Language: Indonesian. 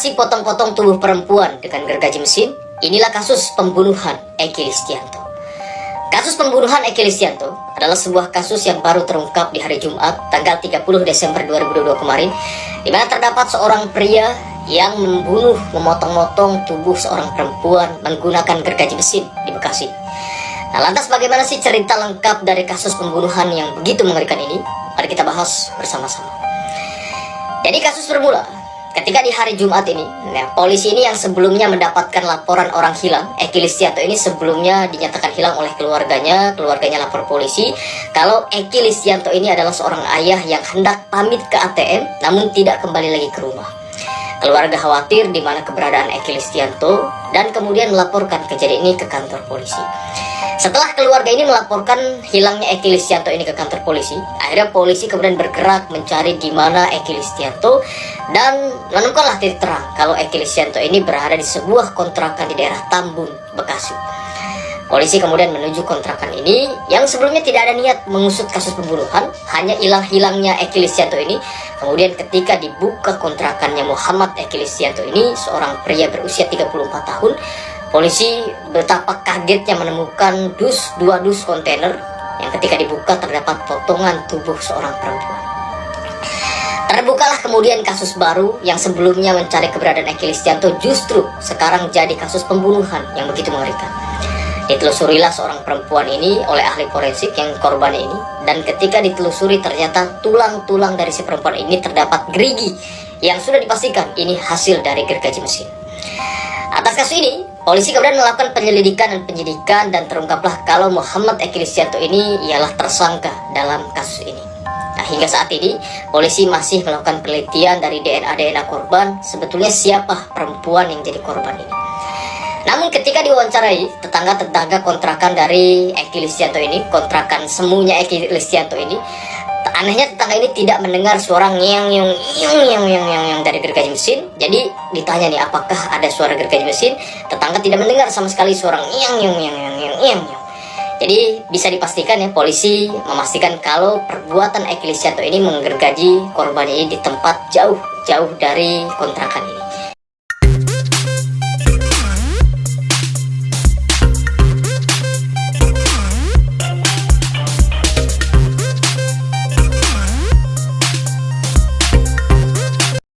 Operasi potong-potong tubuh perempuan dengan gergaji mesin, inilah kasus pembunuhan Eki Listianto. Kasus pembunuhan Eki Listianto adalah sebuah kasus yang baru terungkap di hari Jumat, tanggal 30 Desember 2022 kemarin, di mana terdapat seorang pria yang memotong-motong tubuh seorang perempuan menggunakan gergaji mesin di Bekasi. Nah, lantas bagaimana sih cerita lengkap dari kasus pembunuhan yang begitu mengerikan ini? Mari kita bahas bersama-sama. Jadi kasus bermula ketika di hari Jumat ini, polisi ini yang sebelumnya mendapatkan laporan orang hilang, Eki Listianto ini sebelumnya dinyatakan hilang oleh keluarganya lapor polisi kalau Eki Listianto ini adalah seorang ayah yang hendak pamit ke ATM namun tidak kembali lagi ke rumah. Keluarga khawatir di mana keberadaan Eki Listianto dan kemudian melaporkan kejadian ini ke kantor polisi. Setelah keluarga ini melaporkan hilangnya Eki Listianto ini ke kantor polisi, akhirnya polisi kemudian bergerak mencari di mana Eki Listianto dan menemukanlah titik terang kalau Eki Listianto ini berada di sebuah kontrakan di daerah Tambun, Bekasi. Polisi kemudian menuju kontrakan ini yang sebelumnya tidak ada niat mengusut kasus pembunuhan, hanya hilangnya Eki Listianto ini. Kemudian ketika dibuka kontrakannya Muhammad Eki Listianto ini, seorang pria berusia 34 tahun, polisi betapa kagetnya menemukan dua dus kontainer yang ketika dibuka terdapat potongan tubuh seorang perempuan. Terbukalah kemudian kasus baru yang sebelumnya mencari keberadaan Eki Listianto justru sekarang jadi kasus pembunuhan yang begitu mengerikan. Ditelusurilah seorang perempuan ini oleh ahli forensik yang korban ini, dan ketika ditelusuri ternyata tulang-tulang dari si perempuan ini terdapat gerigi yang sudah dipastikan ini hasil dari gergaji mesin. Atas kasus ini, polisi kemudian melakukan penyelidikan dan penyidikan dan terungkaplah kalau Muhammad Eki Listianto ini ialah tersangka dalam kasus ini. Nah, hingga saat ini polisi masih melakukan penelitian dari DNA korban sebetulnya siapa perempuan yang jadi korban ini. Namun ketika diwawancarai tetangga-tetangga kontrakan dari Eki Listianto ini, kontrakan semuanya Eki Listianto ini, anehnya tetangga ini tidak mendengar suara yang dari gergaji mesin. Jadi ditanya nih apakah ada suara gergaji mesin, tetangga tidak mendengar sama sekali suara yang. Jadi bisa dipastikan ya, polisi memastikan kalau perbuatan Eki Listianto ini menggergaji korban ini di tempat jauh dari kontrakan ini.